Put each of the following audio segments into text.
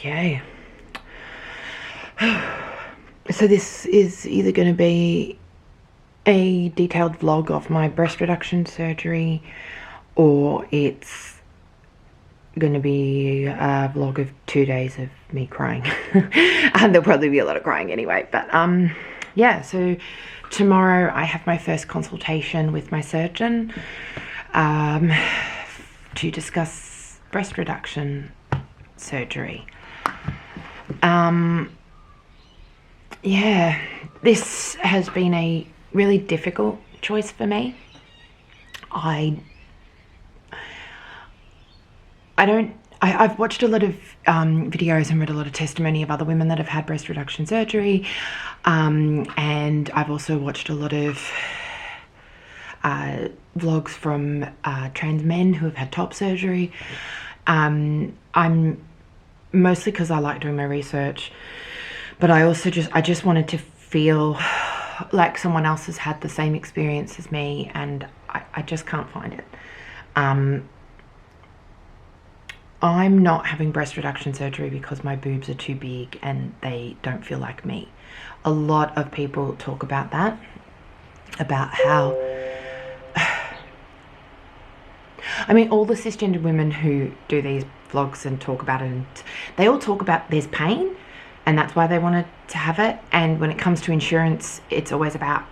Okay. So this is either going to be a detailed vlog of my breast reduction surgery, or it's going to be a vlog of 2 days of me crying. And there'll probably be a lot of crying anyway. But yeah, so tomorrow I have my first consultation with my surgeon to discuss breast reduction surgery. Yeah, this has been a really difficult choice for me. I've watched a lot of videos and read a lot of testimony of other women that have had breast reduction surgery, and I've also watched a lot of vlogs from trans men who have had top surgery. I'm mostly because I like doing my research, but I just wanted to feel like someone else has had the same experience as me, and I just can't find it. I'm not having breast reduction surgery because my boobs are too big and they don't feel like me. A lot of people talk about that, about how I mean, all the cisgender women who do these vlogs and talk about it, and they all talk about there's pain and that's why they wanted to have it. And when it comes to insurance, it's always about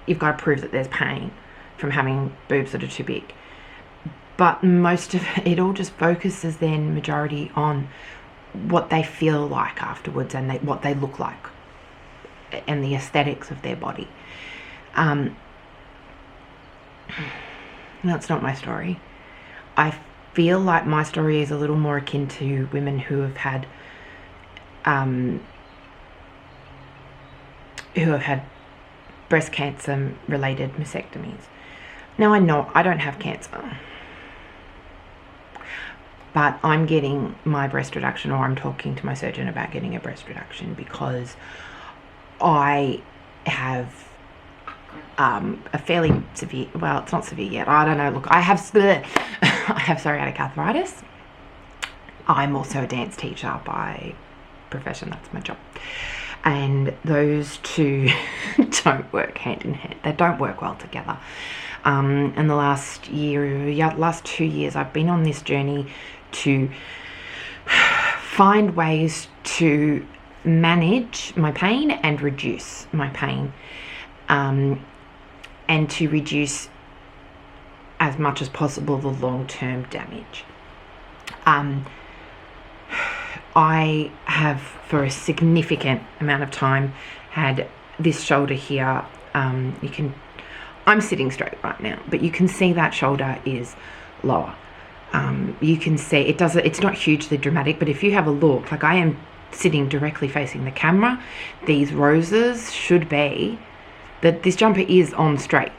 you've got to prove that there's pain from having boobs that are too big. But most of it all just focuses then majority on what they feel like afterwards and what they look like and the aesthetics of their body. That's not my story. I feel like my story is a little more akin to women who have had breast cancer related mastectomies. Now I know I don't have cancer, but I'm getting my breast reduction, or I'm talking to my surgeon about getting a breast reduction because I have a fairly severe, well, it's not severe yet, I don't know, look, I have psoriatic arthritis. I'm also a dance teacher by profession, that's my job. And those two don't work hand in hand. They don't work well together. And the last 2 years, I've been on this journey to find ways to manage my pain and reduce my pain, and to reduce as much as possible the long-term damage. I have, for a significant amount of time, had this shoulder here. I'm sitting straight right now, but you can see that shoulder is lower. You can see it's not hugely dramatic, but if you have a look, like I am sitting directly facing the camera, these roses should be that this jumper is on straight,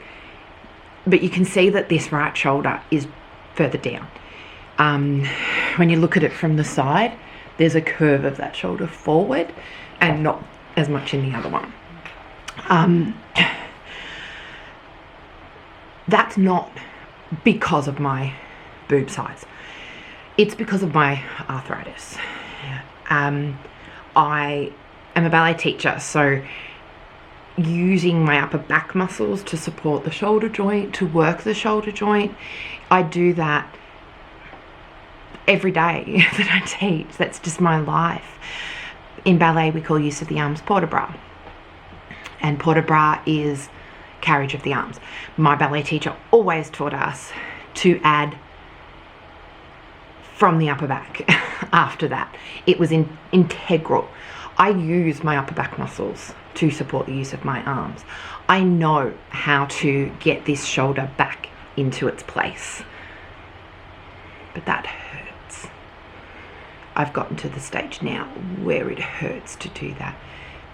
but you can see that this right shoulder is further down. When you look at it from the side, there's a curve of that shoulder forward and not as much in the other one. That's not because of my boob size. It's because of my arthritis. I am a ballet teacher, so using my upper back muscles to support the shoulder joint, to work the shoulder joint, I do that every day that I teach. That's just my life. In ballet, we call use of the arms port de bras, and port de bras is carriage of the arms. My ballet teacher always taught us to add from the upper back after that. It was integral. I use my upper back muscles to support the use of my arms. I know how to get this shoulder back into its place, but that hurts. I've gotten to the stage now where it hurts to do that.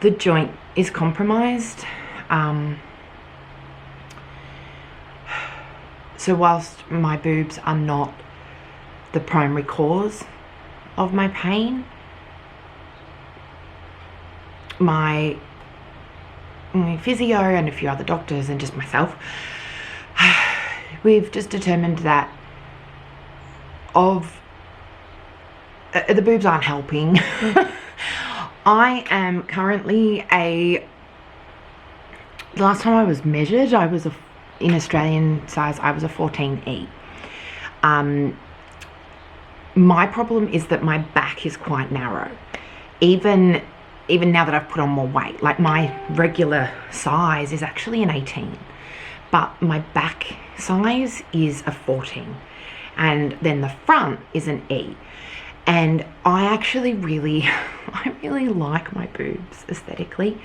The joint is compromised. So whilst my boobs are not the primary cause of my pain, my physio and a few other doctors and just myself, we've just determined that of the boobs aren't helping. I am currently the last time I was measured, I was in Australian size, I was a 14E. My problem is that my back is quite narrow. Even now that I've put on more weight, like my regular size is actually an 18, but my back size is a 14, and then the front is an E. And I actually really, I really like my boobs aesthetically.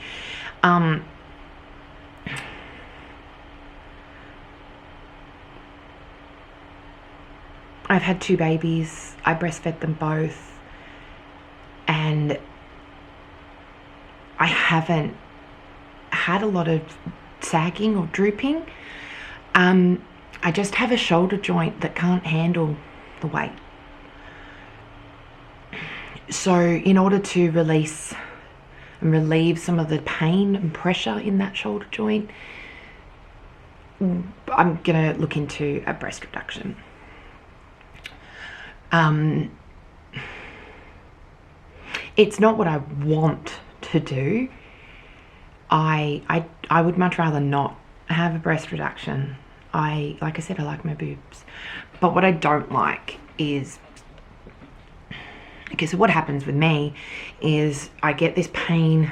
I've had 2 babies, I breastfed them both, and I haven't had a lot of sagging or drooping. I just have a shoulder joint that can't handle the weight. So in order to release and relieve some of the pain and pressure in that shoulder joint, I'm gonna look into a breast reduction. It's not what I want to do. I would much rather not have a breast reduction. Like I said, I like my boobs. But what I don't like is, okay, so what happens with me is I get this pain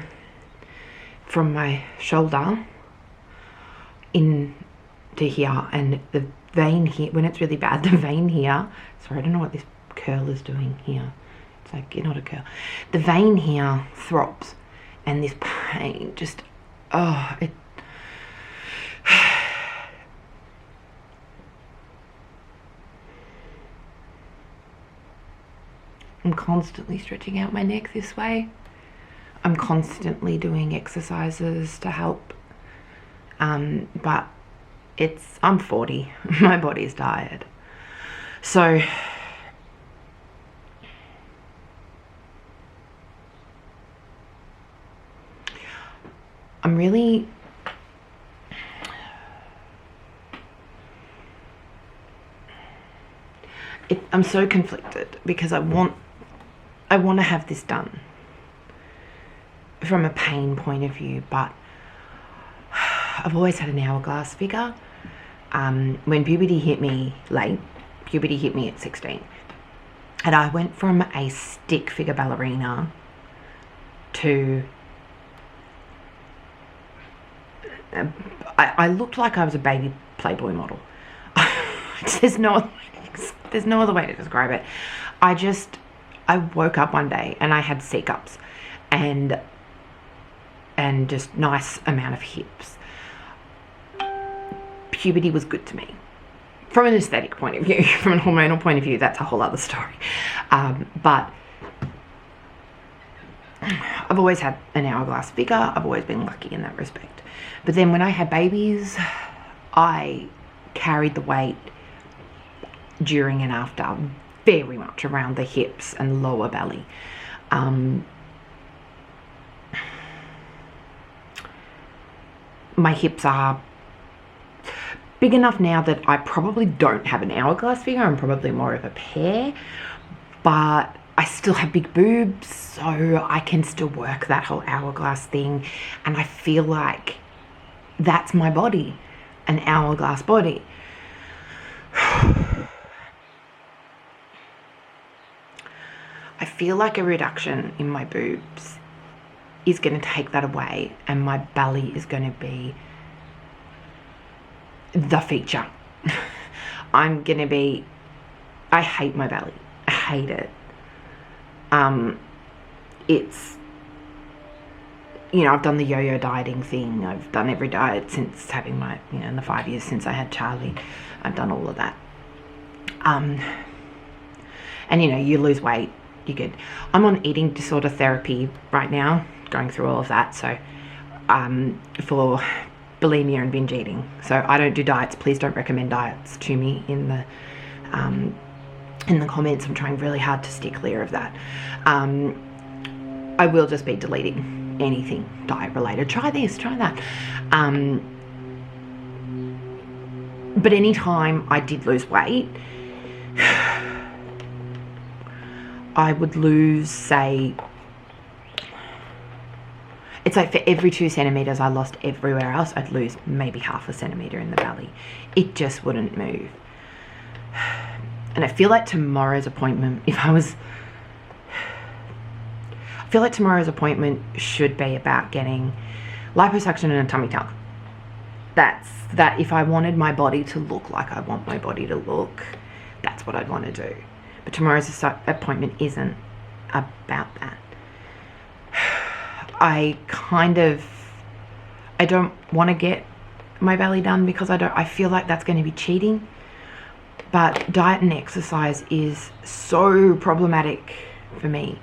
from my shoulder into here, and the vein here, when it's really bad, the vein here, sorry, I don't know what this curl is doing here. It's like, not a curl. The vein here throbs, and this pain just, oh, it, I'm constantly stretching out my neck this way. I'm constantly doing exercises to help, but I'm 40, my body's tired. So I'm really, I'm so conflicted because I want to have this done from a pain point of view, but I've always had an hourglass figure. When puberty hit me late, puberty hit me at 16, and I went from a stick figure ballerina to I looked like I was a baby Playboy model. There's no other way to describe it. I woke up one day and I had C-cups and just nice amount of hips. Puberty was good to me. From an aesthetic point of view, from a hormonal point of view, that's a whole other story. But I've always had an hourglass figure. I've always been lucky in that respect. But then when I had babies, I carried the weight during and after very much around the hips and lower belly. My hips are big enough now that I probably don't have an hourglass figure. I'm probably more of a pear, but I still have big boobs, so I can still work that whole hourglass thing, and I feel like that's my body, an hourglass body. I feel like a reduction in my boobs is going to take that away, and my belly is going to be the feature. I'm going to be, I hate my belly. I hate it. It's, you know, I've done the yo-yo dieting thing. I've done every diet since having my, you know, in the 5 years since I had Charlie. I've done all of that. And, you know, you lose weight, you're good. I'm on eating disorder therapy right now, going through all of that. So, for bulimia and binge eating. So I don't do diets. Please don't recommend diets to me in the comments. I'm trying really hard to steer clear of that. I will just be deleting anything diet related. Try this, try that. But anytime I did lose weight, I would lose, say, it's like for every 2 centimeters I lost everywhere else, I'd lose maybe half a centimeter in the belly. It just wouldn't move. And I feel like tomorrow's appointment, I feel like tomorrow's appointment should be about getting liposuction and a tummy tuck. That if I wanted my body to look like I want my body to look, that's what I'd want to do. But tomorrow's appointment isn't about that. I don't want to get my belly done because I feel like that's going to be cheating. But diet and exercise is so problematic for me.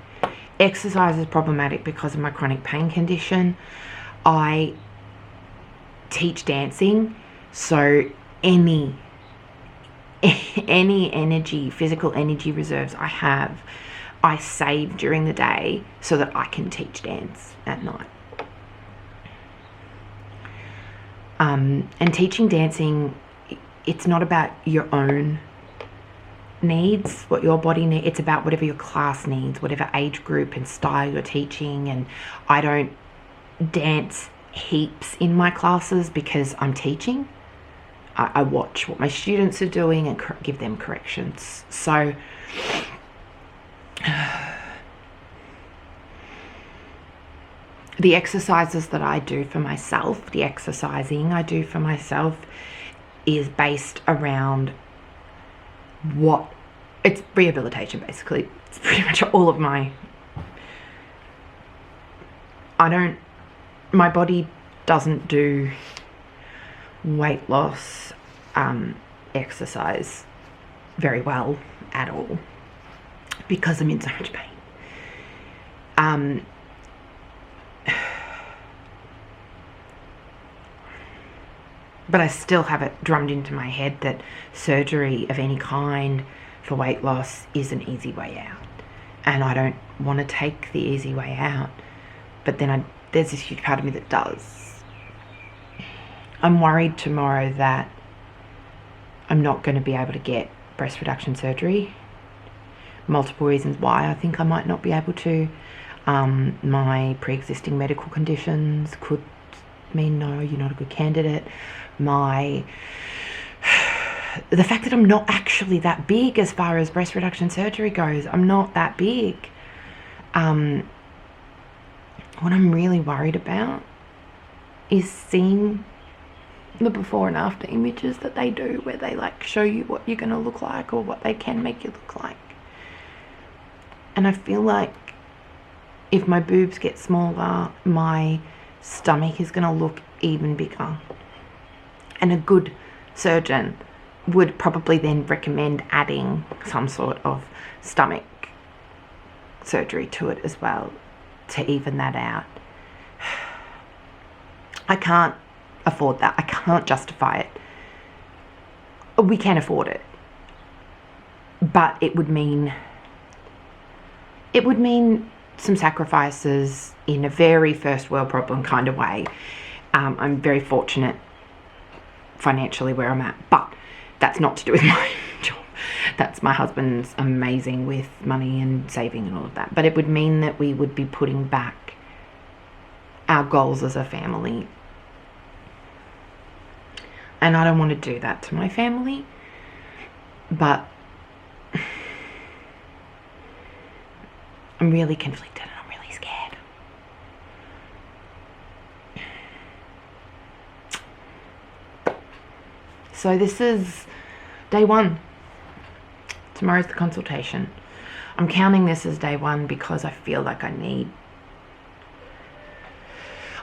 Exercise is problematic because of my chronic pain condition. I teach dancing, so any energy, physical energy reserves I have, I save during the day so that I can teach dance at night. And teaching dancing, it's not about your own needs, what your body needs. It's about whatever your class needs, whatever age group and style you're teaching. And I don't dance heaps in my classes because I'm teaching. I watch what my students are doing and give them corrections. So the exercises that I do for myself, the exercising I do for myself is based around it's rehabilitation basically. It's pretty much all of my body doesn't do weight loss exercise very well at all because I'm in so much pain. But I still have it drummed into my head that surgery of any kind for weight loss is an easy way out. And I don't want to take the easy way out. But then there's this huge part of me that does. I'm worried tomorrow that I'm not going to be able to get breast reduction surgery. Multiple reasons why I think I might not be able to. My pre-existing medical conditions could mean no, you're not a good candidate. The fact that I'm not actually that big as far as breast reduction surgery goes, I'm not that big. What I'm really worried about is seeing the before and after images that they do where they like show you what you're going to look like or what they can make you look like. And I feel like if my boobs get smaller, my stomach is going to look even bigger. And a good surgeon would probably then recommend adding some sort of stomach surgery to it as well to even that out. I can't afford that. I can't justify it. We can afford it. But it would mean some sacrifices in a very first world problem kind of way. I'm very fortunate financially where I'm at, but that's not to do with my job. That's my husband's amazing with money and saving and all of that. But it would mean that we would be putting back our goals as a family. And I don't want to do that to my family, but I'm really conflicted and I'm really scared. So this is day 1. Tomorrow's the consultation. I'm counting this as day 1 because I feel like I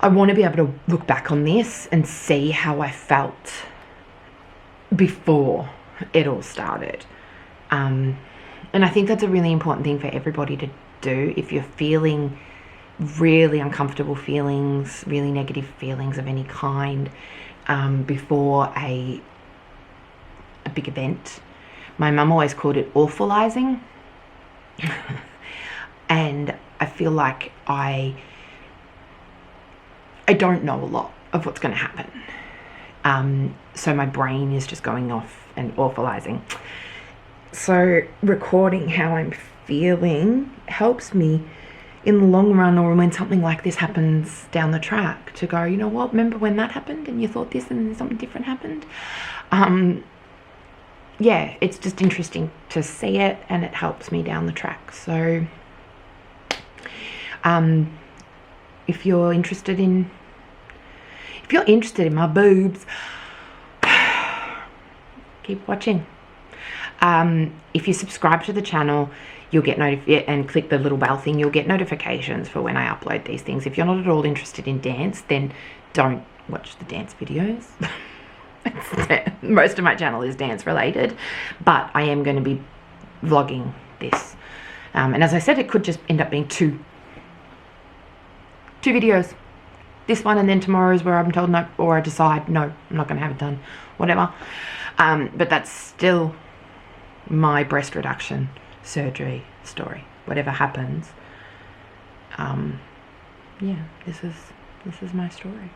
want to be able to look back on this and see how I felt before it all started. And I think that's a really important thing for everybody to do. If you're feeling really uncomfortable feelings, really negative feelings of any kind before a big event. My mum always called it awfulizing. And I feel like I don't know a lot of what's going to happen. So my brain is just going off and awfulizing. So recording how I'm feeling helps me in the long run, or when something like this happens down the track, to go, you know what, remember when that happened and you thought this and then something different happened? Yeah, it's just interesting to see it, and it helps me down the track. So if you're interested in my boobs, keep watching. If you subscribe to the channel, you'll get and click the little bell thing, you'll get notifications for when I upload these things. If you're not at all interested in dance, then don't watch the dance videos. Most of my channel is dance related, but I am going to be vlogging this. And as I said, it could just end up being two videos. This one, and then tomorrow's where I'm told no, or I decide, no, I'm not going to have it done, whatever. But that's still my breast reduction surgery story. Whatever happens, yeah, this is my story.